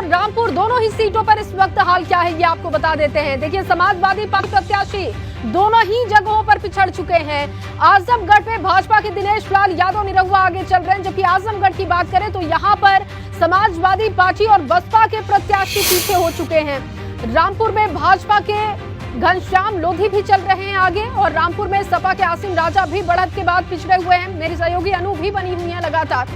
रामपुर दोनों ही सीटों पर इस वक्त हाल क्या है ये आपको बता देते हैं। देखिए, समाजवादी पार्टी प्रत्याशी दोनों ही जगहों पर पिछड़ चुके हैं। आजमगढ़ में भाजपा के दिनेश लाल यादव निरहुआ आगे चल रहे हैं, जबकि आजमगढ़ की बात करें तो यहां पर समाजवादी पार्टी और बसपा के प्रत्याशी पीछे हो चुके हैं। रामपुर में भाजपा के घनश्याम लोधी भी चल रहे हैं आगे, और रामपुर में सपा के आसिम राजा भी बढ़त के बाद पिछड़े हुए हैं। मेरी सहयोगी अनु भी बनी हुई है लगातार।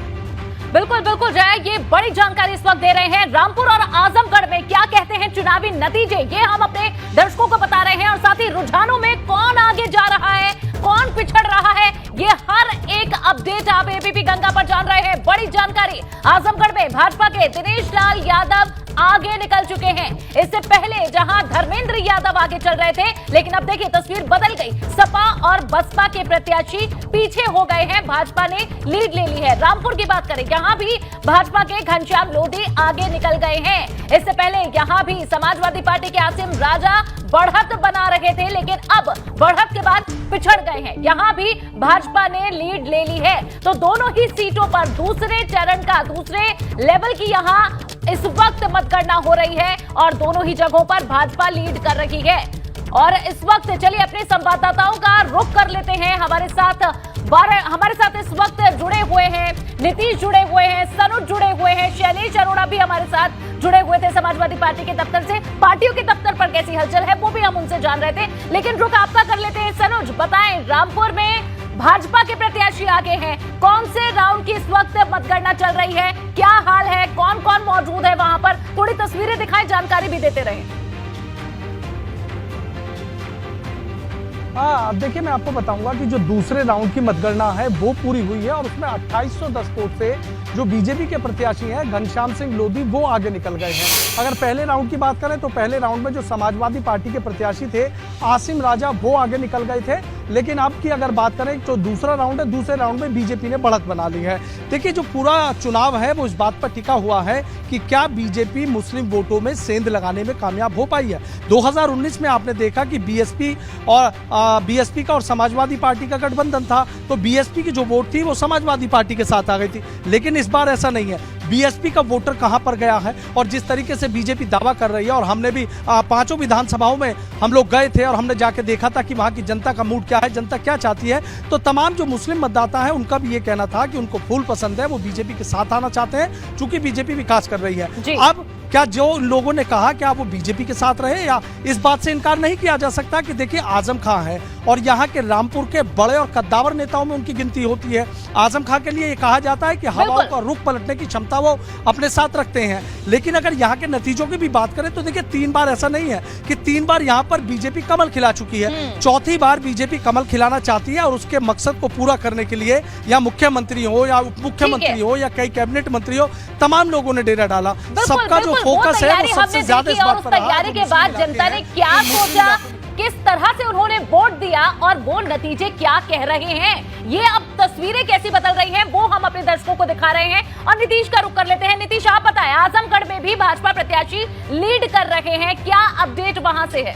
बिल्कुल बिल्कुल जय, ये बड़ी जानकारी इस वक्त दे रहे हैं। रामपुर और आजमगढ़ में क्या कहते हैं चुनावी नतीजे, ये हम अपने दर्शकों को बता रहे हैं, और साथ ही रुझानों में कौन आगे जा रहा है, कौन पिछड़ रहा है, ये हर एक अपडेट आप एबीपी गंगा पर जान रहे हैं। बड़ी जानकारी, आजमगढ़ में भाजपा के दिनेश लाल यादव आगे निकल चुके हैं। इससे पहले जहां धर्मेंद्र यादव आगे चल रहे थे, लेकिन अब देखिए तस्वीर बदल गई। सपा और बसपा के प्रत्याशी पीछे हो गए हैं, भाजपा ने लीड ले ली है। रामपुर की बात करें, यहां भी भाजपा के घनश्याम लोधी आगे निकल गए हैं। इससे पहले यहां भी समाजवादी पार्टी के आसिम राजा बढ़त बना रहे थे, लेकिन अब बढ़त के बाद पिछड़ गए हैं। यहां भी भाजपा ने लीड ले ली है। तो दोनों ही सीटों पर दूसरे चरण का, दूसरे लेवल की यहां इस वक्त मतगणना हो रही है, और दोनों ही जगहों पर भाजपा लीड कर रही है। और इस वक्त चलिए अपने संवाददाताओं का रुख कर लेते हैं। हमारे साथ इस वक्त जुड़े हुए हैं नीतीश, जुड़े हुए हैं सनुज, जुड़े हुए हैं शैलेश अरोड़ा भी हमारे साथ जुड़े हुए थे समाजवादी पार्टी के दफ्तर से। पार्टियों के दफ्तर पर कैसी हलचल है वो भी हम उनसे जान रहे थे, लेकिन रुख आपका कर लेते हैं। सनुज, बताएं, रामपुर में भाजपा के प्रत्याशी आगे हैं, कौन से राउंड की इस वक्त मतगणना चल रही है, क्या हाल है, कौन कौन मौजूद है वहां पर, थोड़ी तस्वीरें दिखाएं, जानकारी भी देते रहे। अब देखिए, मैं आपको बताऊंगा कि जो दूसरे राउंड की मतगणना है वो पूरी हुई है, और उसमें 2810 वोट से जो बीजेपी के प्रत्याशी हैं घनश्याम सिंह लोधी वो आगे निकल गए हैं। अगर पहले राउंड की बात करें तो पहले राउंड में जो समाजवादी पार्टी के प्रत्याशी थे आसिम राजा वो आगे निकल गए थे, लेकिन अब की अगर बात करें तो दूसरा राउंड है, दूसरे राउंड में बीजेपी ने बढ़त बना ली है। देखिए, जो पूरा चुनाव है वो इस बात पर टिका हुआ है कि क्या बीजेपी मुस्लिम वोटों में सेंध लगाने में कामयाब हो पाई है। 2019 में आपने देखा कि बीएसपी का और समाजवादी पार्टी का गठबंधन था, तो बीएसपी की जो वोट थी वो समाजवादी पार्टी के साथ आ गई थी, लेकिन इस बार ऐसा नहीं है। बीएसपी का वोटर कहां पर गया है, और जिस तरीके से बीजेपी दावा कर रही है, और हमने भी 5 विधानसभाओं में हम लोग गए थे और हमने जाके देखा था कि वहां की जनता का मूड क्या है, जनता क्या चाहती है, तो तमाम जो मुस्लिम मतदाता है उनका भी ये कहना था कि उनको फूल पसंद है, वो बीजेपी के साथ आना चाहते हैं, चूंकि बीजेपी विकास कर रही है। अब क्या जो लोगों ने कहा क्या वो बीजेपी के साथ रहे, या इस बात से इनकार नहीं किया जा सकता कि देखिए आजम खां है और यहाँ के रामपुर के बड़े और कद्दावर नेताओं में उनकी गिनती होती है। आजम खां के लिए ये कहा जाता है कि हवाओं का रुख पलटने की क्षमता वो अपने साथ रखते हैं, लेकिन अगर यहाँ के नतीजों की भी बात करें तो देखिए 3 बार ऐसा नहीं है कि 3 बार यहाँ पर बीजेपी कमल खिला चुकी है, चौथी बार बीजेपी कमल खिलाना चाहती है, और उसके मकसद को पूरा करने के लिए या मुख्यमंत्री हो या उप मुख्यमंत्री हो या कई कैबिनेट मंत्री हो, तमाम लोगों ने डेरा डाला। सबका जो फोकस है वो सबसे ज्यादा इस बात पर रहा। तैयारी के बाद जनता ने क्या सोचा, किस तरह से उन्होंने वोट दिया, और वो नतीजे क्या कह रहे हैं, ये अब तस्वीरें कैसी बदल रही हैं वो हम अपने दर्शकों को दिखा रहे हैं। और नीतीश का रुख कर लेते हैं। नीतीश, आप बताएं, आजमगढ़ में भी भाजपा प्रत्याशी लीड कर रहे हैं, क्या अपडेट वहां से है?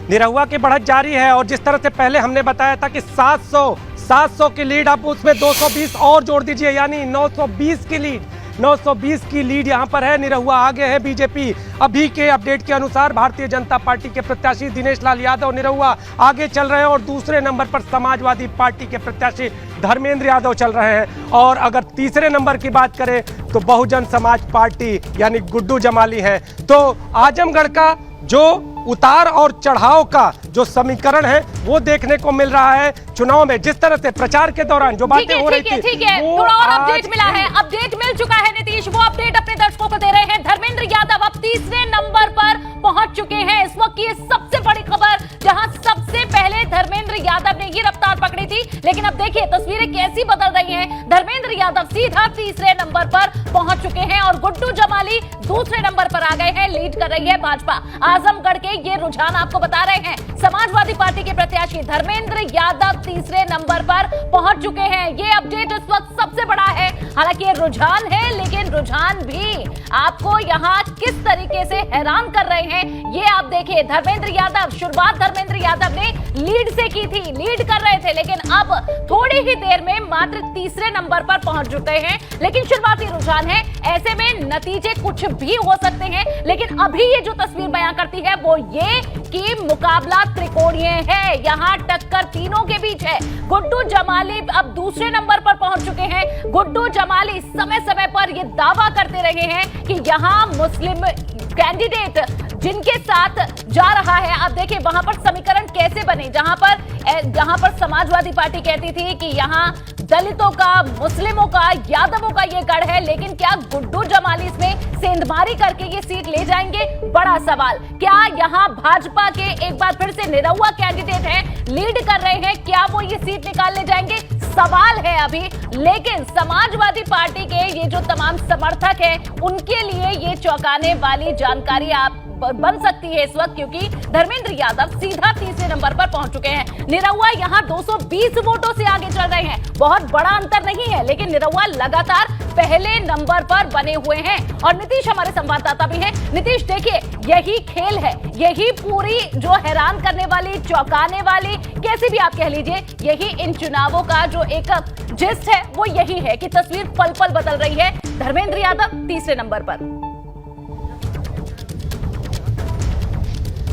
निरहुआ की बढ़त जारी है, और जिस तरह से पहले हमने बताया था कि 700 की लीड, अब उसमें 220 और जोड़ दीजिए, यानी 920 की लीड, 920 की लीड यहां पर है। निरहुआ आगे है बीजेपी। अभी के अपडेट के अनुसार भारतीय जनता पार्टी के प्रत्याशी दिनेश लाल यादव निरहुआ आगे चल रहे हैं, और दूसरे नंबर पर समाजवादी पार्टी के प्रत्याशी धर्मेंद्र यादव चल रहे हैं। और अगर तीसरे नंबर की बात करें तो बहुजन समाज पार्टी यानी गुड्डू जमाली है। तो आजमगढ़ का जो उतार और चढ़ाव का जो समीकरण है वो देखने को मिल रहा है चुनाव में। जिस तरह से प्रचार के दौरान जो बातें हो रही थी, ठीक है, थोड़ा और अपडेट मिला है, अपडेट मिल चुका है नीतीश, वो अपडेट अपने दर्शकों को दे रहे हैं। धर्मेंद्र यादव अब तीसरे नंबर पर पहुंच चुके हैं। इस वक्त की सबसे बड़ी खबर, जहां सबसे पहले धर्मेंद्र यादव ने ये रफ्तार पकड़ी थी, लेकिन अब देखिए तस्वीरें कैसी बदल रही हैं। धर्मेंद्र यादव सीधा तीसरे नंबर पर पहुंच चुके हैं, और गुड्डू जमाली दूसरे नंबर पर आ गए हैं, लीड कर रही है भाजपा। आजमगढ़ के ये रुझान आपको बता रहे हैं। समाजवादी पार्टी के प्रत्याशी धर्मेंद्र यादव तीसरे नंबर पर पहुंच चुके हैं। ये अपडेट इस वक्त सबसे बड़ा है। हालांकि ये रुझान है, लेकिन रुझान भी आपको यहाँ किस तरीके से हैरान कर रहे हैं ये आप देखिए। धर्मेंद्र यादव, शुरुआत धर्मेंद्र यादव ने लीड से की थी, लीड कर रहे थे, लेकिन अब थोड़ी ही देर में मात्र तीसरे नंबर पर पहुंच चुके हैं। लेकिन शुरुआती रुझान है, ऐसे में नतीजे कुछ भी हो सकते हैं। लेकिन अभी ये जो तस्वीर बयां करती है वो ये कि मुकाबला त्रिकोणीय है, यहाँ टक्कर तीनों के बीच है। गुड्डू जमाली अब दूसरे नंबर पर पहुंच चुके हैं। गुड्डू जमाली समय समय पर ये दावा करते रहे हैं कि यहाँ मुस्लिम कैंडिडेट जिनके साथ जा रहा है, अब देखिए वहां पर समीकरण कैसे बने, जहां पर समाजवादी पार्टी कहती थी कि यहाँ दलितों का, मुस्लिमों का, यादवों का ये गढ़ है, लेकिन क्या गुड्डू जमाली इसमें सेंधमारी करके ये सीट ले जाएंगे? बड़ा सवाल। क्या यहाँ भाजपा के एक बार फिर से निरहुआ कैंडिडेट हैं, लीड कर रहे हैं, क्या वो ये सीट निकाल ले जाएंगे? सवाल है अभी। लेकिन समाजवादी पार्टी के ये जो तमाम समर्थक हैं, उनके लिए ये चौंकाने वाली जानकारी आप बन सकती है इस वक्त, क्योंकि धर्मेंद्र यादव सीधा तीसरे नंबर पर पहुंच चुके हैं। निरहुआ यहां 220 वोटों से आगे चल रहे हैं। बहुत बड़ा अंतर नहीं है, लेकिन निरहुआ लगातार पहले नंबर पर बने हुए हैं। और नीतीश हमारे संवाददाता भी हैं। नीतीश, देखिए यही खेल है, यही पूरी जो हैरान करने वाली, चौंकाने वाली, कैसे भी आप कह लीजिए, यही इन चुनावों का जो एक जिस्ट है वो यही है कि तस्वीर पल पल बदल रही है। धर्मेंद्र यादव तीसरे नंबर पर।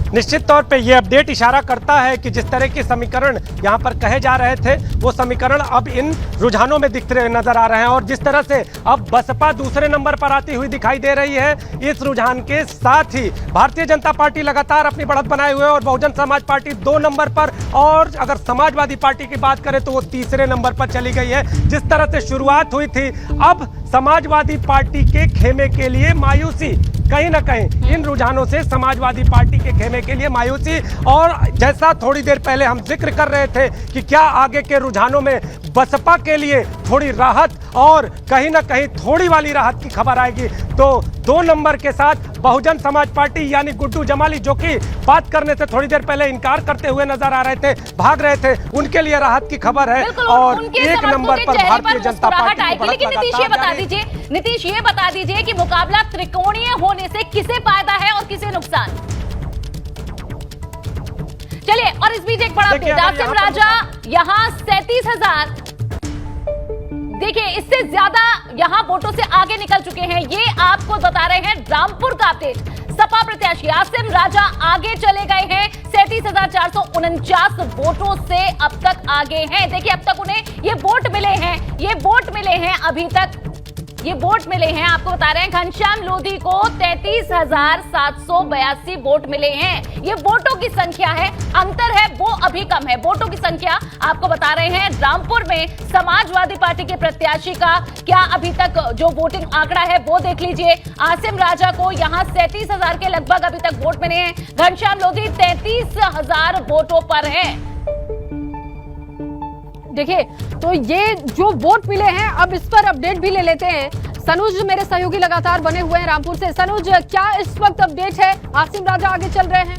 निश्चित तौर पे ये अपडेट इशारा करता है कि जिस तरह के समीकरण यहाँ पर कहे जा रहे थे, वो समीकरण अब इन रुझानों में दिखते नजर आ रहे हैं। और जिस तरह से अब बसपा दूसरे नंबर पर आती हुई दिखाई दे रही है, इस रुझान के साथ ही भारतीय जनता पार्टी लगातार अपनी बढ़त बनाए हुए और बहुजन समाज पार्टी 2 नंबर पर, और अगर समाजवादी पार्टी की बात करें तो वो तीसरे नंबर पर चली गई है। जिस तरह से शुरुआत हुई थी, अब समाजवादी पार्टी के खेमे के लिए मायूसी, कहीं ना कहीं इन रुझानों से समाजवादी पार्टी के खेमे के लिए मायूसी। और जैसा थोड़ी देर पहले हम जिक्र कर रहे थे कि क्या आगे के रुझानों में बसपा के लिए थोड़ी राहत और कहीं ना कहीं थोड़ी वाली राहत की खबर आएगी, तो 2 नंबर के साथ बहुजन समाज पार्टी यानी गुड्डू जमाली, जो कि बात करने से थोड़ी देर पहले इनकार करते हुए नजर आ रहे थे, भाग रहे थे, उनके लिए राहत की खबर है। और 1 नंबर पर भारतीय जनता पार्टी। लेकिन नीतीश ये बता दीजिए कि मुकाबला त्रिकोणीय होने से किसे फायदा है और किसे नुकसान? चलिए, और इस बीच एक बड़ा अपडेट, आसिम राजा यहाँ 37,000, देखिए इससे ज्यादा यहाँ वोटों से आगे निकल चुके हैं। ये आपको बता रहे हैं रामपुर का अपडेट। सपा प्रत्याशी आसिम राजा आगे चले गए हैं, 37,449 वोटों से अब तक आगे हैं। देखिए अब तक उन्हें ये वोट मिले हैं, अभी तक ये वोट मिले हैं, आपको बता रहे हैं घनश्याम लोधी को 33,782 वोट मिले हैं। ये वोटों की संख्या है, अंतर है वो अभी कम है। वोटों की संख्या आपको बता रहे हैं रामपुर में समाजवादी पार्टी के प्रत्याशी का क्या अभी तक जो वोटिंग आंकड़ा है वो देख लीजिए। आसिम राजा को यहां 37,000 के लगभग अभी तक वोट मिले हैं। घनश्याम लोधी 33,000 वोटों पर हैं। देखिए, तो ये जो वोट मिले हैं, अब इस पर अपडेट भी ले लेते हैं। सनुज मेरे सहयोगी लगातार बने हुए हैं रामपुर से। सनुज, क्या इस वक्त अपडेट है? आसिम राजा आगे चल रहे हैं?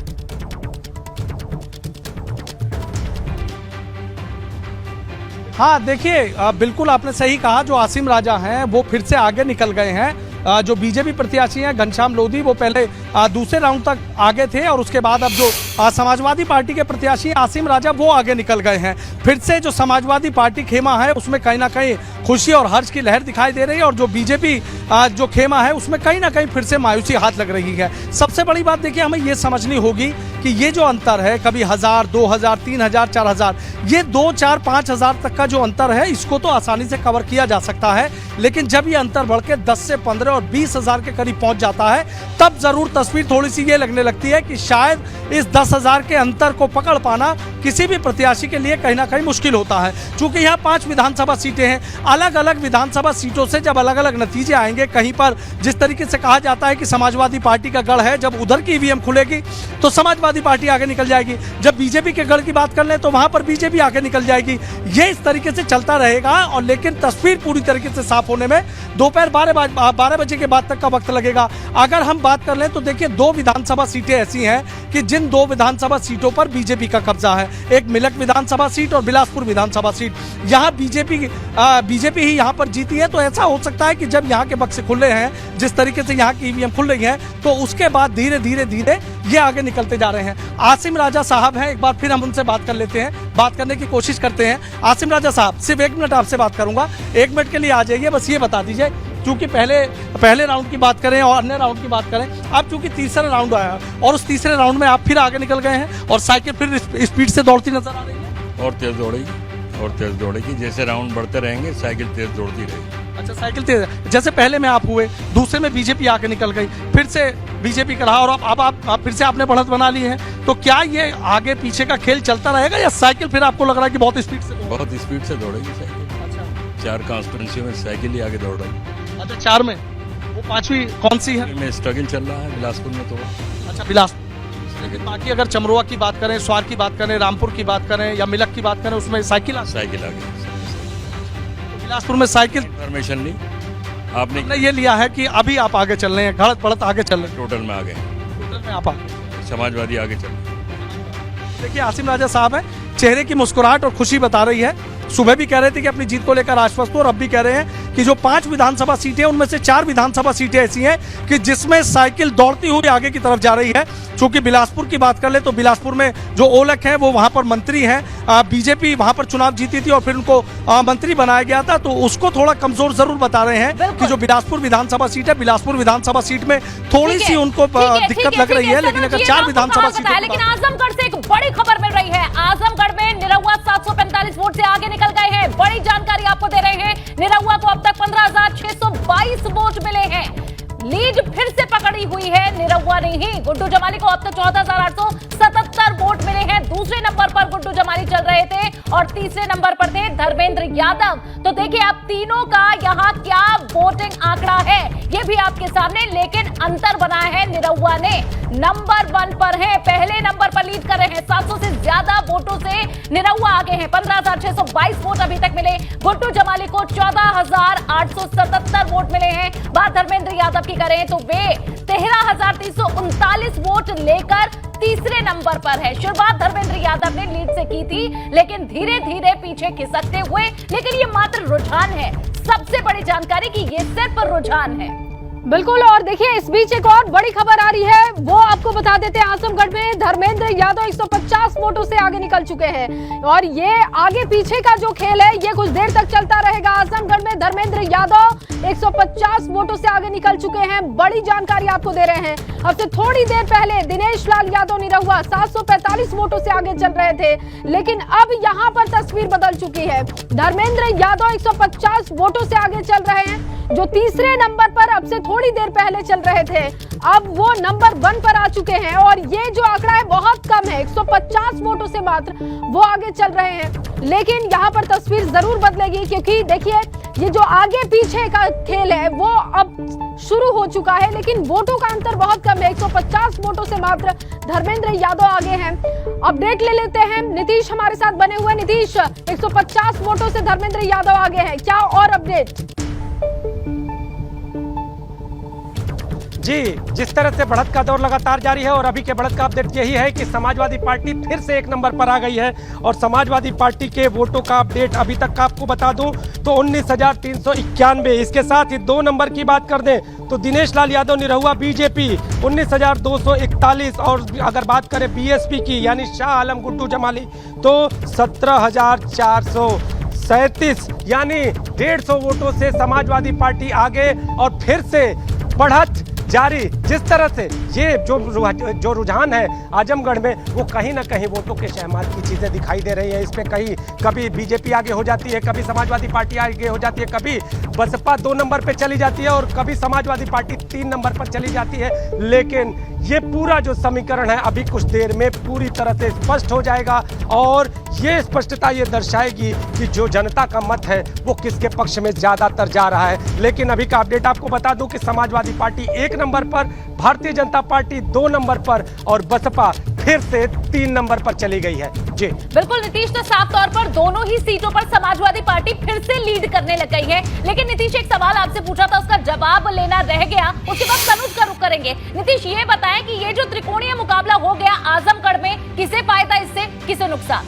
हाँ, देखिए बिल्कुल आपने सही कहा, जो आसिम राजा हैं वो फिर से आगे निकल गए हैं। जो बीजेपी प्रत्याशी हैं घनश्याम लोधी, वो पहले दूसरे राउंड तक आगे थे, और उसके बाद अब जो समाजवादी पार्टी के प्रत्याशी आसिम राजा वो आगे निकल गए हैं। फिर से जो समाजवादी पार्टी खेमा है उसमें कहीं ना कहीं खुशी और हर्ष की लहर दिखाई दे रही है, और जो बीजेपी जो खेमा है उसमें कहीं ना कहीं फिर से मायूसी हाथ लग रही है। सबसे बड़ी बात देखिए, हमें ये समझनी होगी कि ये जो अंतर है, कभी 1000, 2000, 3000, 4000, ये 2, 4, 5,000 तक का जो अंतर है, इसको तो आसानी से कवर किया जा सकता है। लेकिन जब ये अंतर बढ़ के 10 से 15 और 20,000 के करीब पहुंच जाता है, तब जरूर तस्वीर थोड़ी सी ये लगने लगती है कि शायद इस 10,000 के अंतर को पकड़ पाना किसी भी प्रत्याशी के लिए कहीं ना कहीं मुश्किल होता है। चूंकि यहाँ 5 विधानसभा सीटें हैं, अलग अलग विधानसभा सीटों से जब अलग अलग नतीजे आएंगे, कहीं पर जिस तरीके से कहा जाता है कि समाजवादी पार्टी का गढ़ है, जब उधर की ईवीएम खुलेगी तो समाजवादी पार्टी आगे निकल जाएगी, जब बीजेपी के गढ़ की बात कर लें तो वहां पर बीजेपी आगे निकल जाएगी। ये इस तरीके से चलता रहेगा। और लेकिन तस्वीर पूरी तरीके से साफ होने में दोपहर 12 बजे के बाद तक का वक्त लगेगा। अगर हम बात कर लें तो देखिए 2 विधानसभा सीटें ऐसी हैं कि जिन 2 विधानसभा सीटों पर बीजेपी का कब्जा है, एक मिलक विधानसभा सीट और बिलासपुर विधानसभा सीट। यहाँ बीजेपी ही यहाँ पर जीती है। तो ऐसा हो सकता है कि जब यहाँ के बक्से खुले हैं, जिस तरीके से यहाँ की ईवीएम खुल रही है, तो उसके बाद धीरे धीरे ये आगे निकलते जा रहे हैं। आसिम राजा साहब हैं, एक बार फिर हम उनसे बात कर लेते हैं, बात करने की कोशिश करते हैं। आसिम राजा साहब, सिर्फ 1 मिनट आपसे बात करूंगा, 1 मिनट के लिए आ जाइए। बस ये बता दीजिए, क्योंकि पहले राउंड की बात करें और अन्य राउंड की बात करें, अब चूंकि तीसरा राउंड आया और उस तीसरे राउंड में आप फिर आगे निकल गए हैं और साइकिल फिर स्पीड से दौड़ती नजर आ रही है। और तेज दौड़ेगी, जैसे राउंड बढ़ते रहेंगे साइकिल तेज दौड़ती रहेगी। अच्छा, साइकिल तेज, जैसे पहले में आप हुए, दूसरे में बीजेपी आके निकल गई, फिर से बीजेपी का रहा और अब आप फिर से आपने बढ़त बना ली है। तो क्या ये आगे पीछे का खेल चलता रहेगा या साइकिल फिर आपको लग रहा है कि बहुत स्पीड से दौड़ेगी साइकिल। अच्छा, 4 कॉन्स्टिट्यूंसी में साइकिल ही आगे दौड़ रही है। अच्छा, 4 में, वो 5वीं कौन सी है? में स्ट्रगल चल रहा है बिलासपुर में। तो अच्छा, बिलासपुर। लेकिन बाकी अगर चमरोआ की बात करें, स्वार की बात करें, रामपुर की बात करें या मिलक की बात करें, उसमें साइकिल आगे। बिलासपुर में साइकिल इन्फॉर्मेशन ली आपने ये लिया है कि अभी आप आगे चल रहे हैं, घड़त बढ़त आगे चल रहे हैं। टोटल में आगे, टोटल में आप आगे, समाजवादी आगे चल रही है। देखिए आसिम राजा साहब है, चेहरे की मुस्कुराहट और खुशी बता रही है। सुबह भी कह रहे थे कि अपनी जीत को लेकर आश्वस्त हो और अब भी कह रहे हैं कि जो 5 विधानसभा सीटें उनमें से 4 विधानसभा सीटें ऐसी हैं कि जिसमें साइकिल दौड़ती हुई आगे की तरफ जा रही है। क्योंकि बिलासपुर की बात कर ले तो बिलासपुर में जो ओलख है वो वहां पर मंत्री हैं, बीजेपी वहां पर चुनाव जीती थी और फिर उनको मंत्री बनाया गया था, तो उसको थोड़ा कमजोर जरूर बता रहे हैं कि जो बिलासपुर विधानसभा सीट है, बिलासपुर विधानसभा सीट में थोड़ी सी उनको दिक्कत लग रही है। लेकिन अगर 4 विधानसभा सीटें, लेकिन आजमगढ़ से एक बड़ी खबर मिल रही है। आजमगढ़ में निरहुआ 745 वोट से आगे निकल गए हैं। बड़ी जानकारी आपको दे रहे हैं, निरहुआ को अब तक 15,622 वोट मिले हैं। लीड फिर से पकड़ी हुई है निरहुआ ने ही। गुड्डू जमाली को अब तक 14,877 वोट मिले हैं। दूसरे नंबर पर गुड्डू जमाली चल रहे थे और तीसरे नंबर पर थे धर्मेंद्र यादव। तो देखिए अब तीनों का यहाँ क्या वोटिंग आंकड़ा है ये भी आपके सामने, लेकिन अंतर बना है निरहुआ ने। नंबर 1 पर है, पहले नंबर पर लीड कर रहे हैं। 700 से ज्यादा वोटों से निरहुआ आगे हैं। 15,622 वोट अभी तक मिले। गुड्डू जमाली को 14,877 वोट मिले हैं। बात धर्मेंद्र यादव की करें तो वे 13,339 वोट लेकर तीसरे नंबर पर है। शुरुआत धर्मेंद्र यादव ने लीड से की थी, लेकिन धीरे धीरे पीछे खिसकते हुए, लेकिन ये मात्र रुझान है। सबसे बड़ी जानकारी कि ये सिर्फ रुझान है। बिल्कुल, और देखिए इस बीच एक और बड़ी खबर आ रही है, वो आपको बता देते हैं। आजमगढ़ में धर्मेंद्र यादव 150 वोटों से आगे निकल चुके हैं और ये आगे पीछे का जो खेल है ये कुछ देर तक चलता रहेगा। आजमगढ़ में धर्मेंद्र यादव 150 वोटों से आगे निकल चुके हैं। बड़ी जानकारी आपको दे रहे हैं। अब से थोड़ी देर पहले दिनेश लाल यादव निरहुआ 745 वोटों से आगे चल रहे थे, लेकिन अब यहाँ पर तस्वीर बदल चुकी है। धर्मेंद्र यादव 150 वोटों से आगे चल रहे हैं। जो तीसरे नंबर पर अब से थोड़ी देर पहले चल रहे थे, अब वो नंबर 1 पर आ चुके हैं और ये जो आंकड़ा है बहुत कम है। 150 वोटों से मात्र वो आगे चल रहे हैं। लेकिन यहाँ पर तस्वीर जरूर बदलेगी, क्योंकि देखिए ये जो आगे पीछे का खेल है वो अब शुरू हो चुका है, लेकिन वोटों का अंतर बहुत कम है। 150 वोटों से मात्र धर्मेंद्र यादव आगे हैं। अपडेट ले लेते हैं, नीतीश हमारे साथ बने हुए। नीतीश, 150 वोटों से धर्मेंद्र यादव आगे हैं, क्या और अपडेट? जी, जिस तरह से बढ़त का दौर लगातार जारी है और अभी के बढ़त का अपडेट यही है कि समाजवादी पार्टी फिर से 1 नंबर पर आ गई है। और समाजवादी पार्टी के वोटों का अपडेट अभी तक का आपको बता दूं तो 19,391। इसके साथ ही 2 नंबर की बात कर दें तो दिनेश लाल यादव निरहुआ बीजेपी 19,241। और अगर बात करें बीएसपी की यानी शाह आलम गुड्डू जमाली तो 17,437, यानी 150 वोटों से समाजवादी पार्टी आगे और फिर से बढ़त जारी। जिस तरह से ये जो रुझान है आजमगढ़ में वो कहीं ना कहीं वोटों के शहमात की चीज़ें दिखाई दे रही है। इसमें कभी बीजेपी आगे हो जाती है, कभी समाजवादी पार्टी आगे हो जाती है, कभी बसपा 2 नंबर पे चली जाती है और कभी समाजवादी पार्टी 3 नंबर पर चली जाती है। लेकिन ये पूरा जो समीकरण है अभी कुछ देर में पूरी तरह से स्पष्ट हो जाएगा और ये स्पष्टता ये दर्शाएगी कि जो जनता का मत है वो किसके पक्ष में ज़्यादातर जा रहा है। लेकिन अभी का अपडेट आपको बता दूं कि समाजवादी पार्टी 1 नंबर पर, भारतीय जनता पार्टी 2 नंबर पर और बसपा फिर से 3 नंबर पर चली गई है। जी बिल्कुल नीतीश, तो साफ तौर पर दोनों ही सीटों पर समाजवादी पार्टी फिर से लीड करने लग गई है। लेकिन नीतीश, एक सवाल आपसे पूछा था, उसका जवाब लेना रह गया, उसके बाद सनूज का रुख करेंगे। नीतीश, ये बताएं कि ये जो त्रिकोणीय मुकाबला हो गया आजमगढ़ में, किसे फायदा इससे, किसे नुकसान?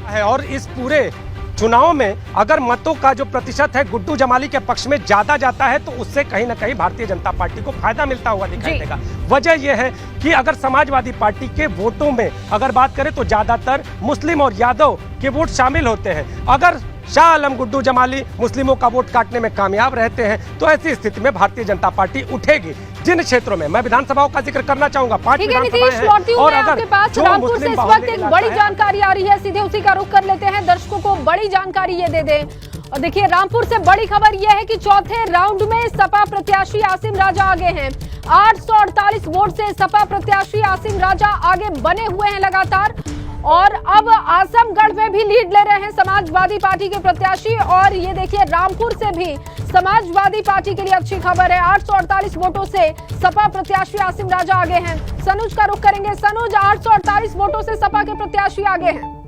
है और इस पूरे चुनाव में अगर मतों का जो प्रतिशत है गुड्डू जमाली के पक्ष में ज्यादा जाता है तो उससे कहीं ना कहीं भारतीय जनता पार्टी को फायदा मिलता हुआ दिखाई देगा। वजह यह है कि अगर समाजवादी पार्टी के वोटों में अगर बात करें तो ज्यादातर मुस्लिम और यादव के वोट शामिल होते हैं। अगर शाह आलम गुड्डू जमाली मुस्लिमों का वोट काटने में कामयाब रहते हैं तो ऐसी स्थिति में भारतीय जनता पार्टी उठेगी। जिन क्षेत्रों में मैं विधानसभाओं का जिक्र करना चाहूंगा, 5 विधानसभाएं हैं और अगर जो रामपुर से इस वक्त एक बड़ी जानकारी आ रही है, सीधे उसी का रुख कर लेते हैं, दर्शकों को बड़ी जानकारी ये दे दें। और देखिए, रामपुर से बड़ी खबर यह है कि चौथे राउंड में सपा प्रत्याशी आसिम राजा आगे हैं। 848 वोट से सपा प्रत्याशी आसिम राजा आगे बने हुए हैं लगातार, और अब आजमगढ़ में भी लीड ले रहे हैं समाजवादी पार्टी के प्रत्याशी। और ये देखिए, रामपुर से भी समाजवादी पार्टी के लिए अच्छी खबर है, 848 वोटों से सपा प्रत्याशी आसिम राजा आगे हैं। सनुज का रुख करेंगे। सनुज, 848 वोटों से सपा के प्रत्याशी आगे हैं।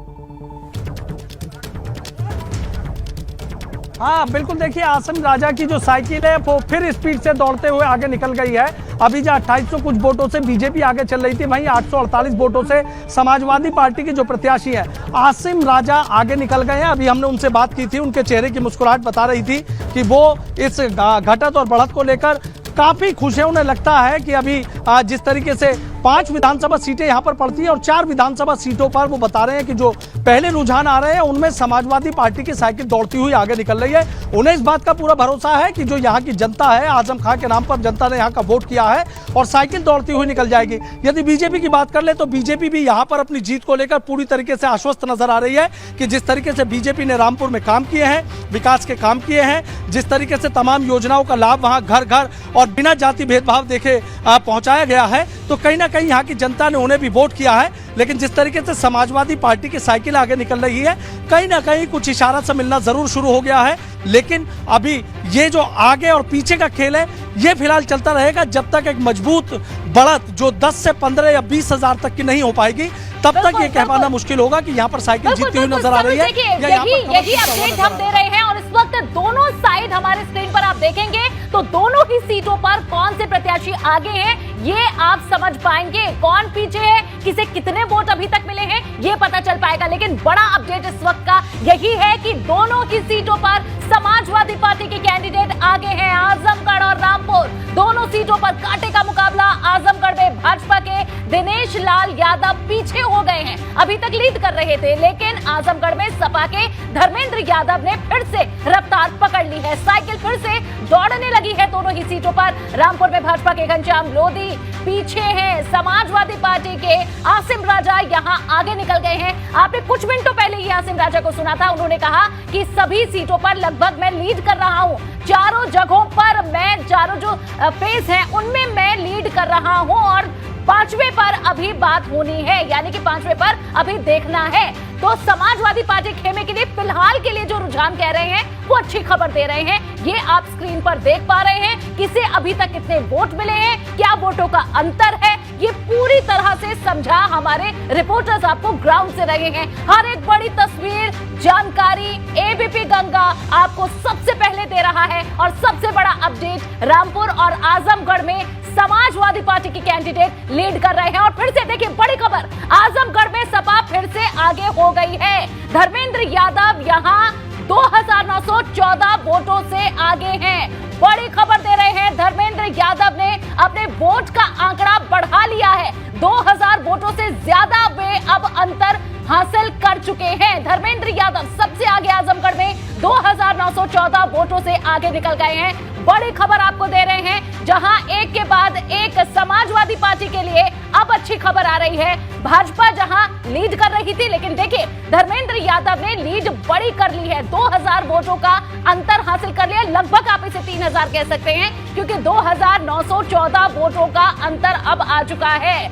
हाँ बिल्कुल, देखिए आसिम राजा की जो साइकिल है वो फिर स्पीड से दौड़ते हुए आगे निकल गई है। अभी जो 2800 कुछ वोटों से बीजेपी आगे चल रही थी, वहीं 848 वोटों से समाजवादी पार्टी के जो प्रत्याशी है आसिम राजा आगे निकल गए हैं। अभी हमने उनसे बात की थी, उनके चेहरे की मुस्कुराहट बता रही थी कि वो इस घटत और बढ़त को लेकर काफी खुश है। उन्हें लगता है कि अभी जिस तरीके से 5 विधानसभा सीटें यहां पर पड़ती हैं और 4 विधानसभा सीटों पर वो बता रहे हैं कि जो पहले रुझान आ रहे हैं उनमें समाजवादी पार्टी की साइकिल दौड़ती हुई आगे निकल रही है। उन्हें इस बात का पूरा भरोसा है कि जो यहाँ की जनता है, आजम खां के नाम पर जनता ने यहाँ का वोट किया है और साइकिल दौड़ती हुई निकल जाएगी। यदि बीजेपी की बात कर ले तो बीजेपी भी यहाँ पर अपनी जीत को लेकर पूरी तरीके से आश्वस्त नजर आ रही है कि जिस तरीके से बीजेपी ने रामपुर में काम किए हैं, विकास के काम किए हैं, जिस तरीके से तमाम योजनाओं का लाभ वहाँ घर घर और बिना जाति भेदभाव देखे पहुंचाया गया है, तो कहीं ना कहीं यहाँ की जनता ने उन्हें भी वोट किया है। लेकिन जिस तरीके से समाजवादी पार्टी की साइकिल आगे निकल रही है, कहीं ना कहीं कुछ इशारा से मिलना जरूर शुरू हो गया है। लेकिन अभी ये जो आगे और पीछे का खेल है ये फिलहाल चलता रहेगा जब तक एक मजबूत बढ़त जो 10 से 15 या 20 हजार तक की नहीं हो पाएगी, तब तक ये कह पाना मुश्किल होगा कि यहाँ पर साइकिल जीतती हुई नजर आ रही है। यही अपडेट हम दे रहे हैं और इस वक्त दोनों साइड हमारे स्क्रीन पर आप देखेंगे तो दोनों ही सीटों पर कौन से प्रत्याशी आगे हैं ये आप समझ पाएंगे। कौन पीछे है, किसे कितने वोट अभी तक मिले हैं ये पता चल पाएगा। लेकिन बड़ा अपडेट इस वक्त का यही है कि दोनों ही सीटों पर समाजवादी पार्टी के कैंडिडेट आगे हैं। आजमगढ़ और रामपुर दोनों सीटों पर कांटे का मुकाबला। आजमगढ़ में भाजपा के दिनेश लाल यादव पीछे हो गए हैं, अभी तक लीड कर रहे थे, लेकिन आजमगढ़ में सपा के धर्मेंद्र यादव ने फिर से रफ्तार पकड़ ली है, साइकिल फिर से दौड़ने लगी है दोनों ही सीटों पर। रामपुर में भाजपा के घनश्याम लोधी पीछे हैं, समाजवादी पार्टी के आसिम राजा यहां आगे निकल गए हैं। आपने कुछ मिनटों पहले ही आसिम राजा को सुना था, उन्होंने कहा कि सभी सीटों पर लगभग मैं लीड कर रहा हूं, चारों जगहों पर मैं, चारों जो फेज हैं उनमें मैं लीड कर रहा हूं और 5वें पर अभी बात होनी है, यानी कि 5वें पर अभी देखना है। तो समाजवादी पार्टी खेमे के लिए फिलहाल के लिए जो रुझान कह रहे हैं वो अच्छी खबर दे रहे हैं। ये आप स्क्रीन पर देख पा रहे हैं, किसे अभी तक कितने वोट मिले हैं, क्या वोटों का अंतर है, ये पूरी तरह से समझा हमारे रिपोर्टर्स आपको ग्राउंड से रहे हैं। हर एक बड़ी तस्वीर, जानकारी एबीपी गंगा आपको सबसे पहले दे रहा है। और सबसे बड़ा अपडेट, रामपुर और आजमगढ़ में समाजवादी पार्टी के कैंडिडेट लीड कर रहे हैं। और फिर से देखिए बड़ी खबर, आजमगढ़ में सपा फिर से आगे हो गई है। धर्मेंद्र यादव यहां 2914 वोटों से आगे हैं। बड़ी खबर दे रहे हैं, धर्मेंद्र यादव ने अपने वोट का आंकड़ा बढ़ा लिया है, 2000 वोटों से ज्यादा वे अब अंतर हासिल कर चुके हैं। धर्मेंद्र यादव सबसे आगे आजमगढ़ में 2914 वोटों से आगे निकल गए हैं। बड़ी खबर आपको दे रहे हैं, जहां एक के बाद एक समाजवादी पार्टी के लिए अब अच्छी खबर आ रही है। भाजपा जहां लीड कर रही थी, लेकिन देखिए धर्मेंद्र यादव ने लीड बड़ी कर ली है, 2000 वोटों का अंतर हासिल कर लिया, लगभग आप इसे 3000 कह सकते हैं, क्योंकि 2914 वोटों का अंतर अब आ चुका है।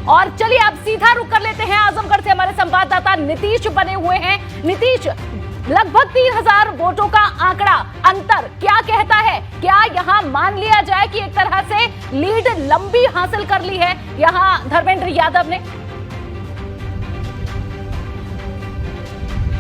और चलिए अब सीधा रुख कर लेते हैं आजमगढ़ से, हमारे संवाददाता नीतीश बने हुए हैं। नीतीश, लगभग 3000 वोटों का आंकड़ा अंतर क्या कहता है? क्या यहां मान लिया जाए कि एक तरह से लीड लंबी हासिल कर ली है यहां धर्मेंद्र यादव ने?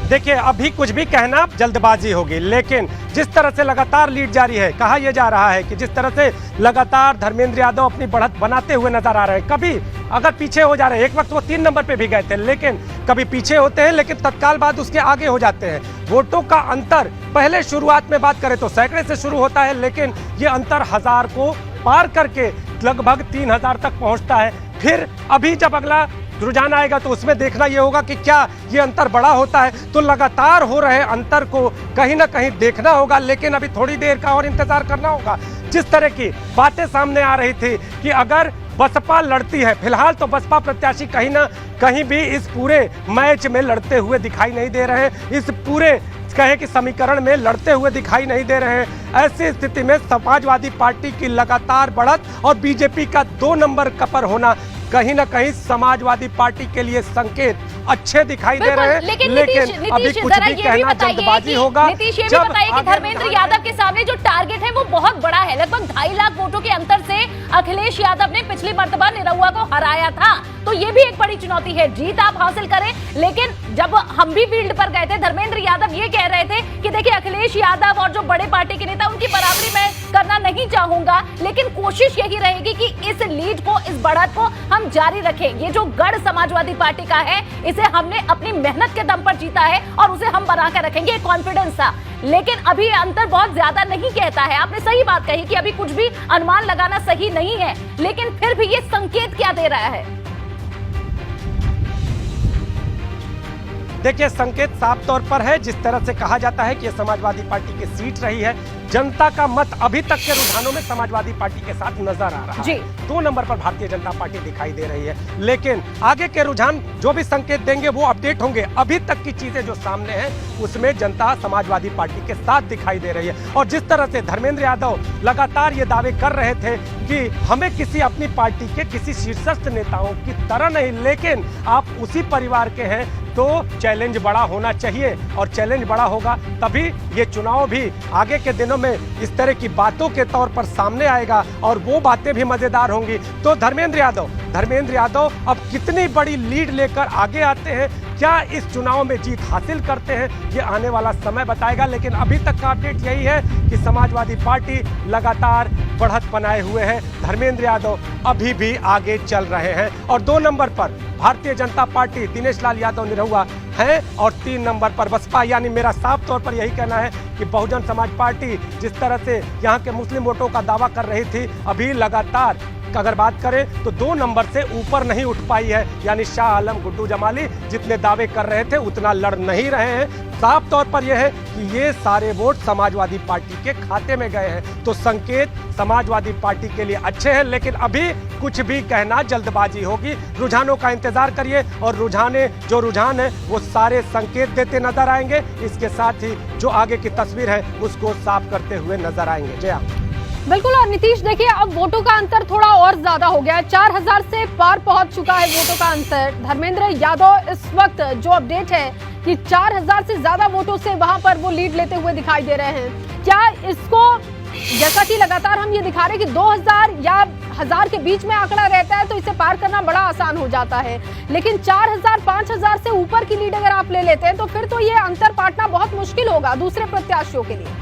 देखिए, अभी कुछ भी कहना जल्दबाजी होगी, लेकिन जिस तरह से लगातार लीड जारी है, कहा यह जा रहा है कि जिस तरह से लगातार धर्मेंद्र यादव अपनी बढ़त बनाते हुए नजर आ रहे हैं, कभी अगर पीछे हो जा रहे हैं, एक वक्त वो 3 नंबर पे भी गए थे, लेकिन कभी पीछे होते हैं, लेकिन तत्काल बाद उसके आगे हो जाते हैं। वोटों का अंतर पहले शुरुआत में बात करें तो सैकड़े से शुरू होता है, लेकिन ये अंतर 1000 को पार करके लगभग 3000 तक पहुंचता है। फिर अभी जब अगला रुझान आएगा तो उसमें देखना यह होगा कि क्या ये अंतर बड़ा होता है। तो लगातार हो रहे अंतर को कहीं ना कहीं देखना होगा, लेकिन अभी थोड़ी देर का और इंतजार करना होगा। जिस तरह की बातें सामने आ रही थी कि अगर बसपा लड़ती है, फिलहाल तो बसपा प्रत्याशी कहीं ना कहीं भी इस पूरे मैच में लड़ते हुए दिखाई नहीं दे रहे हैं, इस पूरे कहे कि समीकरण में लड़ते हुए दिखाई नहीं दे रहे हैं। ऐसी स्थिति में समाजवादी पार्टी की लगातार बढ़त और बीजेपी का 2 नंबर पर होना कहीं ना कहीं समाजवादी पार्टी के लिए संकेत अच्छे दिखाई दे रहे हैं, लेकिन अभी कुछ भी कहना जल्दबाजी होगा। नीतीश, ये भी बताइए कि धर्मेंद्र यादव के सामने जो टारगेट है वो बहुत बड़ा है। लगभग 2.5 लाख वोटों के अंतर से अखिलेश यादव ने पिछली मर्तबा निरहुआ को हराया था, तो ये भी एक बड़ी चुनौती है। जीत आप हासिल करें, लेकिन जब हम भी फील्ड पर गए थे, धर्मेंद्र यादव ये कह रहे थे कि देखिए अखिलेश यादव और जो बड़े पार्टी के नेता, उनकी बराबरी मैं करना नहीं चाहूंगा, लेकिन कोशिश यही रहेगी कि इस लीड को, इस बढ़त को हम जारी रखें। ये जो गढ़ समाजवादी पार्टी का है, इसे हमने अपनी मेहनत के दम पर जीता है और उसे हम बनाकर रखेंगे, कॉन्फिडेंस था। लेकिन अभी अंतर बहुत ज्यादा नहीं कहता है। आपने सही बात कही कि अभी कुछ भी अनुमान लगाना सही नहीं है, लेकिन फिर भी ये संकेत क्या दे रहा है? देखिए, संकेत साफ तौर पर है। जिस तरह से कहा जाता है कि यह समाजवादी पार्टी की सीट रही है, जनता का मत अभी तक के रुझानों में समाजवादी पार्टी के साथ नजर आ रहा है। 2 नंबर पर भारतीय जनता पार्टी दिखाई दे रही है, लेकिन आगे के रुझान जो भी संकेत देंगे वो अपडेट होंगे। अभी तक की चीजें जो सामने हैं उसमें जनता समाजवादी पार्टी के साथ दिखाई दे रही है। और जिस तरह से धर्मेंद्र यादव लगातार ये दावे कर रहे थे कि हमें किसी अपनी पार्टी के किसी शीर्षस्थ नेताओं की तरह नहीं, लेकिन आप उसी परिवार के हैं, तो चैलेंज बड़ा होना चाहिए, और चैलेंज बड़ा होगा तभी ये चुनाव भी आगे के दिनों में इस तरह की बातों के तौर पर सामने आएगा और वो बातें भी मजेदार होंगी। तो धर्मेंद्र यादव अब कितनी बड़ी लीड लेकर आगे आते हैं, क्या इस चुनाव में जीत हासिल करते हैं, ये आने वाला समय बताएगा। लेकिन अभी तक का अपडेट यही है कि समाजवादी पार्टी लगातार बढ़त बनाए हुए है, धर्मेंद्र यादव अभी भी आगे चल रहे हैं और 2 नंबर पर भारतीय जनता पार्टी दिनेश लाल यादव निरहुआ है और 3 नंबर पर बसपा। यानी मेरा साफ तौर पर यही कहना है कि बहुजन समाज पार्टी जिस तरह से यहाँ के मुस्लिम वोटों का दावा कर रही थी, अभी लगातार अगर बात करें तो 2 नंबर से ऊपर नहीं उठ पाई है। यानी शाह आलम, गुड्डू जमाली जितने दावे कर रहे थे उतना लड़ नहीं रहे हैं। साफ तौर पर यह है कि ये सारे वोट समाजवादी पार्टी के खाते में गए हैं, तो संकेत समाजवादी पार्टी के लिए अच्छे हैं, लेकिन अभी कुछ भी कहना जल्दबाजी होगी। रुझानों का इंतजार करिए और रुझान है वो सारे संकेत देते नजर आएंगे। इसके साथ ही जो आगे की तस्वीर है उसको साफ करते हुए नजर आएंगे। जया बिल्कुल। और नीतीश देखिए, अब वोटों का अंतर थोड़ा और ज्यादा हो गया है, 4000 से पार पहुंच चुका है वोटों का अंतर। धर्मेंद्र यादव इस वक्त जो अपडेट है कि 4000 से ज्यादा वोटों से वहां पर वो लीड लेते हुए दिखाई दे रहे हैं। क्या इसको, जैसा कि लगातार हम ये दिखा रहे हैं कि 2000 या 1000 के बीच में आंकड़ा रहता है तो इसे पार करना बड़ा आसान हो जाता है, लेकिन 4000 5000 से ऊपर की लीड अगर आप ले लेते हैं तो फिर तो ये अंतर पाटना बहुत मुश्किल होगा दूसरे प्रत्याशियों के लिए।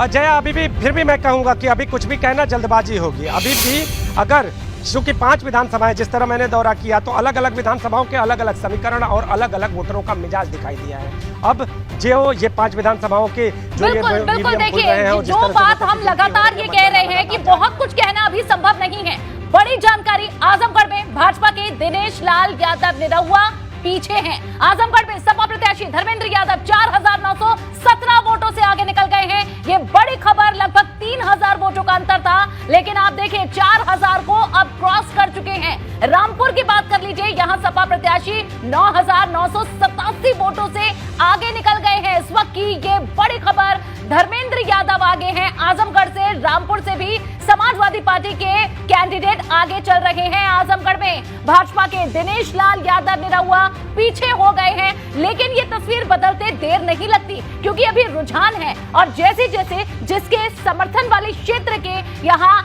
जया, अभी भी फिर भी मैं कहूंगा कि अभी कुछ भी कहना जल्दबाजी होगी। अभी भी अगर चूंकि 5 विधानसभाएं जिस तरह मैंने दौरा किया तो अलग अलग विधानसभाओं के अलग अलग समीकरण और अलग अलग वोटरों का मिजाज दिखाई दिया है। अब जो ये 5 विधानसभाओं के जो बिल्कुल देखिए, जो बात हम लगातार ये कह रहे हैं कि बहुत कुछ कहना अभी संभव नहीं है। बड़ी जानकारी, आजमगढ़ में भाजपा के दिनेश लाल यादव निरहुआ पीछे हैं। आजमगढ़ में सपा प्रत्याशी धर्मेंद्र यादव 4917 वोटों से आगे निकल गए हैं। ये बड़ी खबर, लगभग 3000 वोटों का अंतर था, लेकिन आप देखिए 4000 को अब क्रॉस कर चुके हैं। रामपुर की बात कर लीजिए, यहां सपा प्रत्याशी 9987 वोटों से आगे निकल गए हैं। इस वक्त की ये बड़ी खबर, धर्मेंद्र यादव आगे हैं आजमगढ़ से, रामपुर से भी समाजवादी पार्टी के कैंडिडेट आगे चल रहे हैं। आजमगढ़ में भाजपा के दिनेश लाल यादव निरहुआ पीछे हो गए हैं, लेकिन ये तस्वीर बदलते देर नहीं लगती, क्योंकि अभी रुझान है और जैसे जैसे जिसके समर्थन वाले क्षेत्र के यहाँ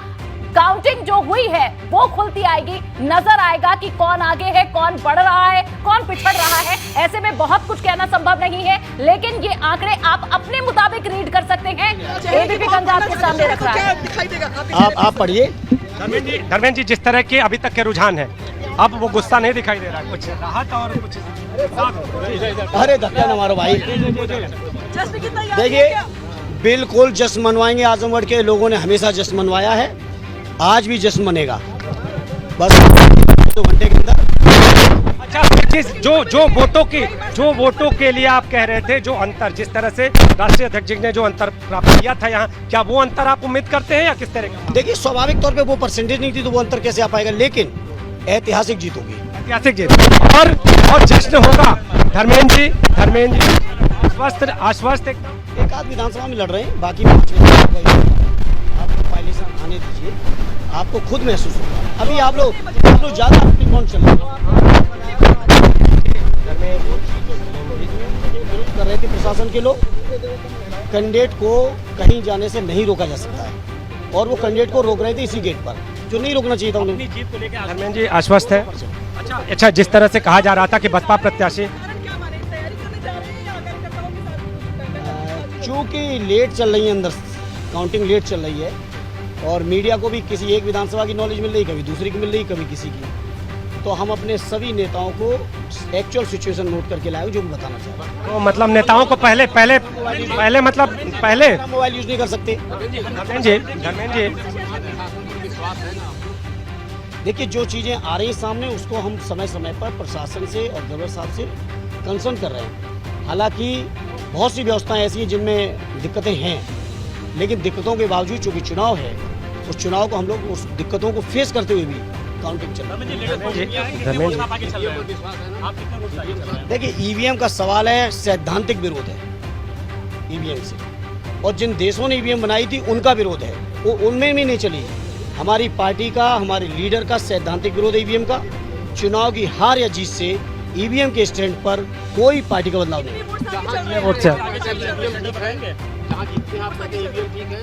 काउंटिंग जो हुई है वो खुलती आएगी, नजर आएगा कि कौन आगे है, कौन बढ़ रहा है, कौन पिछड़ रहा है। ऐसे में बहुत कुछ कहना संभव नहीं है, लेकिन ये आंकड़े आप अपने मुताबिक रीड कर सकते हैं। एबीपी गंगा आपके सामने रख रहा है। आप पढ़िए। धर्मेंद्र जी, जिस तरह के अभी तक के रुझान है, अब वो गुस्सा नहीं दिखाई दे रहा है, कुछ राहत और कुछ। अरे धक्का न मारो भाई। देखिए, बिल्कुल जश्न मनवाएंगे। आजमगढ़ के लोगों ने हमेशा जश्न मनवाया है, आज भी जश्न मनेगा। बस 2 घंटे के अंदर। अच्छा, एक चीज जो वोटों के लिए आप कह रहे थे, जो अंतर जिस तरह से राष्ट्रीय अध्यक्ष जी ने जो अंतर प्राप्त किया था यहाँ, क्या वो अंतर आप उम्मीद करते हैं या किस तरह का? देखिए, स्वाभाविक तौर पे वो परसेंटेज नहीं थी तो वो अंतर कैसे आ पाएगा, लेकिन ऐतिहासिक जीत होगी। ऐतिहासिक जीत और जश्न होगा। धर्मेंद्र जी आश्वस्त एक आध विधानसभा में लड़ रहे हैं, बाकी 5 आपको पहले से आने दीजिए, आपको खुद महसूस होगा। अभी आप लोग ज्यादा अपनी कौन चल रहे कर रहे थे प्रशासन के लोग। कैंडिडेट को कहीं जाने से नहीं रोका जा सकता है, और वो कैंडिडेट को रोक रहे थे इसी गेट पर, जो नहीं रोकना चाहिए था उन्हें। धर्मेंद्र जी आश्वस्त है। अच्छा, जिस तरह से कहा जा रहा था कि बसपा प्रत्याशी, चूँकि लेट चल रही है, अंदर काउंटिंग लेट चल रही है, और मीडिया को भी किसी एक विधानसभा की नॉलेज मिल रही, कभी दूसरी की मिल रही, कभी किसी की, तो हम अपने सभी नेताओं को एक्चुअल सिचुएशन नोट करके लाए जो भी बताना चाह रहे हैं। तो मतलब नेताओं को पहले मोबाइल यूज नहीं कर सकते। धर्मेंद्र जी देखिए, जो चीज़ें आ रही सामने उसको हम समय समय पर प्रशासन से और गवर्नर साहब से कंसर्न कर रहे हैं। हालांकि बहुत सी व्यवस्थाएं ऐसी हैं जिनमें दिक्कतें हैं, लेकिन दिक्कतों के बावजूद चूँकि चुनाव है, उस चुनाव को हम लोग उस दिक्कतों को फेस करते हुए भी काउंटिंग चल रही है। देखिए, ईवीएम का सवाल है, सैद्धांतिक विरोध है ईवीएम से, और जिन देशों ने ईवीएम बनाई थी उनका विरोध है, वो उनमें भी नहीं चली। हमारी पार्टी का, हमारे लीडर का सैद्धांतिक विरोध है ईवीएम का। चुनाव की हार या जीत से ईवीएम के स्टैंड पर कोई पार्टी का बदलाव नहीं।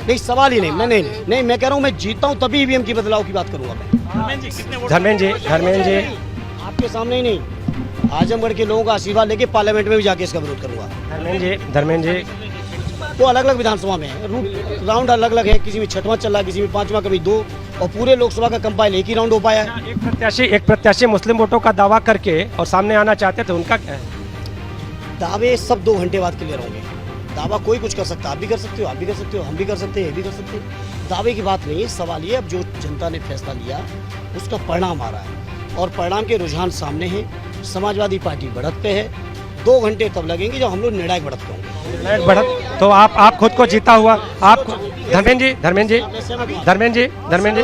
नहीं, सवाल ही नहीं। मैं कह रहा हूँ, मैं जीतता हूँ तभी ईवीएम की बदलाव की बात करूंगा मैं। धर्मेंद्र जी आपके सामने ही नहीं, आजमगढ़ के लोगों का आशीर्वाद लेके पार्लियामेंट में भी जाके इसका विरोध करूंगा। धर्मेंद्र जी वो अलग अलग विधानसभा में है, राउंड अलग अलग है, किसी में 6वां चल रहा है, किसी में 5वां, कभी 2, और पूरे लोकसभा का कंपाइल एक ही राउंड हो पाया है। एक प्रत्याशी मुस्लिम वोटों का दावा करके और सामने आना चाहते थे, उनका क्या है? दावे सब 2 घंटे बाद क्लियर होंगे। दावा कोई कुछ कर सकता है, आप भी कर सकते हो, आप भी कर सकते हो, हम भी कर सकते हैं, ये भी कर सकते हैं। दावे की बात नहीं है, सवाल ये अब जो जनता ने फैसला लिया उसका परिणाम आ रहा है, और परिणाम के रुझान सामने हैं। समाजवादी पार्टी बढ़त पे है। 2 घंटे तब लगेंगे जब हम लोग निर्णायक बढ़त पे होंगे। बढ़त तो आप खुद को जीता हुआ, आप धर्मेंद्र जी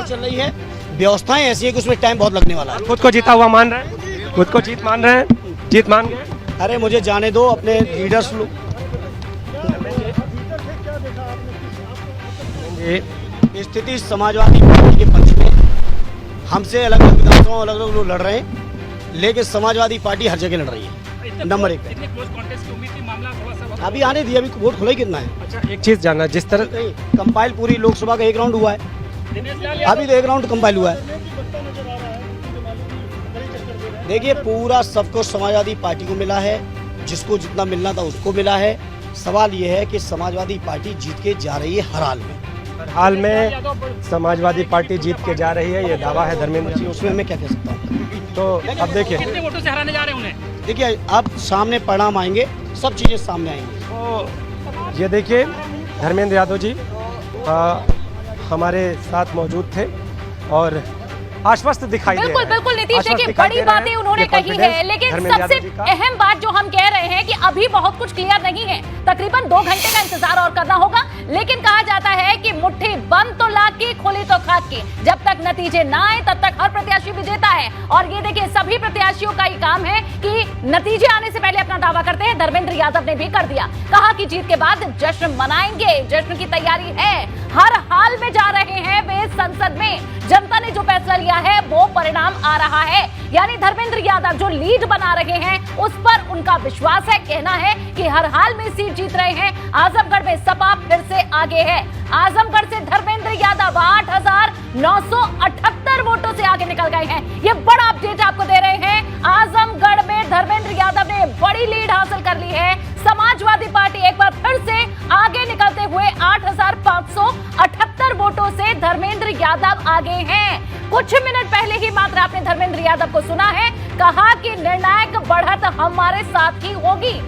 चल रही है, व्यवस्थाएं ऐसी है कि उसमें टाइम बहुत लगने वाला है। खुद को जीता हुआ मान रहे हैं, खुद को जीत मान रहे हैं, जीत मान गए। अरे मुझे जाने दो, अपने लीडर्स लोग। स्थिति समाजवादी पार्टी के पक्ष में, हमसे अलग अलग विधानसभाओं अलग अलग लोग लड़ रहे हैं, लेकिन समाजवादी पार्टी हर जगह लड़ रही है नंबर 1 पे। अभी आने दिया, अभी वोट खुला ही कितना है। अच्छा, एक चीज जानना, जिस तरह कंपाइल पूरी लोकसभा का 1 राउंड हुआ है, अभी तो 1 राउंड कंपाइल हुआ है। देखिए, पूरा सब कुछ समाजवादी पार्टी को मिला है, जिसको जितना मिलना था उसको मिला है। सवाल ये है कि समाजवादी पार्टी जीत के जा रही है हर हाल में समाजवादी पार्टी जीत के जा रही है, ये दावा है धर्मेंद्र जी। उसमें मैं क्या कह सकता हूँ? तो अब देखिए, कितने वोटों से हराने जा रहे हैं उन्हें? देखिए, अब सामने परिणाम आएंगे, सब चीजें सामने आएंगी। तो ये देखिए, धर्मेंद्र यादव जी हमारे साथ मौजूद थे, और आश्वस्त दिखाई दे रहे बिल्कुल हैं। बिल्कुल नीतीश आश्वस्त देखिए दिखाई बड़ी दे रहे हैं। बातें उन्होंने ये कही है, confidence लेकिन धर्मेंद्र सबसे यादव जी का। अहम बात जो हम कह रहे हैं कि अभी बहुत कुछ क्लियर नहीं है, तकरीबन 2 घंटे का इंतजार और करना होगा। लेकिन कहा जाता है कि मुट्ठी बंद तो लाख की, खुली तो खाक की, जब तक नतीजे ना आए तब तक हर प्रत्याशी विजेता है। और ये देखिए सभी प्रत्याशियों का ही काम है कि नतीजे आने से पहले अपना दावा करते हैं। धर्मेंद्र यादव ने भी कर दिया, कहा कि जीत के बाद जश्न मनाएंगे, जश्न की तैयारी है, हर हाल में जा रहे हैं वे संसद में। जनता ने जो फैसला लिया है वो परिणाम आ रहा है, यानी धर्मेंद्र यादव जो लीड बना रहे हैं उस पर उनका विश्वास है। कहना है कि हर हाल में सीट जीत रहे हैं। आजमगढ़ में सपा फिर से आगे है। आजमगढ़ से धर्मेंद्र यादव 8,978 वोटों से आगे निकल गए हैं। ये बड़ा अपडेट आपको दे रहे हैं। आजमगढ़ में धर्मेंद्र यादव ने बड़ी लीड हासिल कर ली है। समाजवादी पार्टी एक बार फिर से आगे निकलते हुए 8,578 वोटों से धर्मेंद्र यादव आगे हैं। कुछ मिनट पहले ही मात्र आपने धर्मेंद्र यादव को सुना है, कहा कि निर्णायक बढ़त हमारे साथ ही होगी।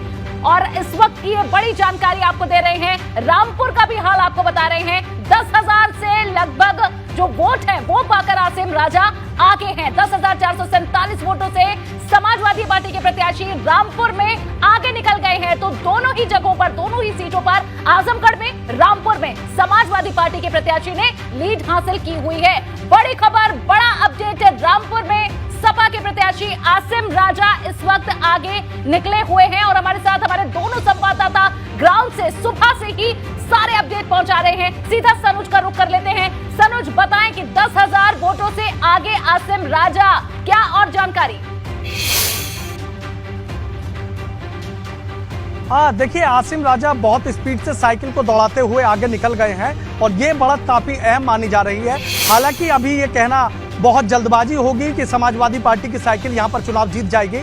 और इस वक्त की ये बड़ी जानकारी आपको दे रहे हैं। रामपुर का भी हाल आपको बता रहे हैं। 10,000 से लगभग जो वोट है वो पाकर आसिम राजा आगे हैं। 10,447 वोटों से समाजवादी पार्टी के प्रत्याशी रामपुर में आगे निकल गए हैं। तो दोनों ही जगहों पर, दोनों ही सीटों पर, आजमगढ़ में, रामपुर में समाजवादी पार्टी के प्रत्याशी ने लीड हासिल की हुई है। बड़ी खबर, बड़ा अपडेट है। रामपुर में सपा के प्रत्याशी आसिम राजा इस वक्त आगे निकले हुए हैं और हमारे साथ हमारे दोनों संवाददाता ग्राउंड से सुबह से ही सारे अपडेट पहुंचा रहे हैं। सीधा सनुज का रुख कर लेते हैं। सनुज, बताएं कि 10,000 वोटों से आगे आसिम राजा, क्या और जानकारी? देखिए, आसिम राजा बहुत स्पीड से साइकिल को दौड़ाते हुए आगे निकल गए हैं और ये बढ़त काफी अहम मानी जा रही है। हालांकि अभी ये कहना बहुत जल्दबाजी होगी कि समाजवादी पार्टी की साइकिल यहां पर चुनाव जीत जाएगी।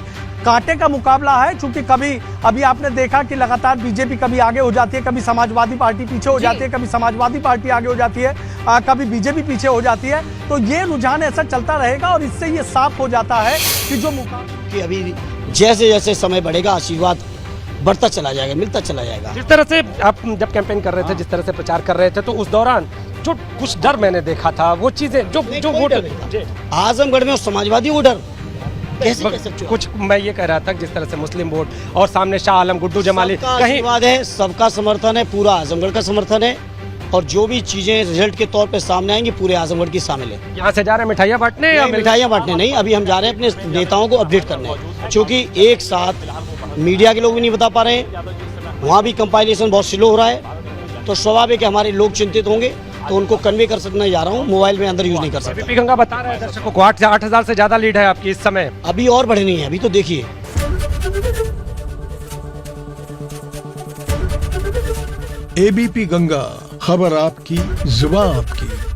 कांटे का मुकाबला है, क्योंकि कभी अभी आपने देखा कि लगातार बीजेपी कभी आगे हो जाती है, कभी समाजवादी पार्टी पीछे हो जाती है, कभी समाजवादी पार्टी आगे हो जाती है, कभी बीजेपी पीछे हो जाती है। तो ये रुझान ऐसा चलता रहेगा और इससे ये साफ हो जाता है कि जो मुकाबला कि अभी जैसे जैसे समय बढ़ेगा आशीर्वाद बढ़ता चला जाएगा, मिलता चला जाएगा। जिस तरह से आप जब कैंपेन कर रहे थे, जिस तरह से प्रचार कर रहे थे, तो उस दौरान जो कुछ डर मैंने देखा था, वो चीजें जो वोट आजमगढ़ में समाजवादी वोटर कैसे कह सकते हो? कुछ मैं ये कह रहा था जिस तरह से मुस्लिम वोट और सामने शाह आलम, गुड्डू जमाली, सबका कहीं आशीर्वाद है, सबका समर्थन है, पूरा आजमगढ़ का समर्थन है और जो भी चीजें रिजल्ट के तौर पे सामने आएंगी पूरे आजमगढ़ की शामिल है। यहाँ से जा रहे हैं मिठाइयाँ बांटने या मिठाइयाँ बांटने नहीं, अभी हम जा रहे हैं अपने नेताओं को अपडेट करने, क्योंकि एक साथ मीडिया के लोग भी नहीं बता पा रहे हैं, वहाँ भी कंपाइलेशन बहुत स्लो हो रहा है, तो स्वाभाविक है हमारे लोग चिंतित होंगे, तो उनको कन्वे कर सकना जा रहा हूँ, मोबाइल में अंदर यूज नहीं कर सकता। बीपी गंगा बता रहे हैं दर्शकों को 8,000 से ज्यादा लीड है आपकी इस समय। अभी और बढ़नी है, अभी तो देखिए। एबीपी गंगा, खबर आपकी, जुबान आपकी।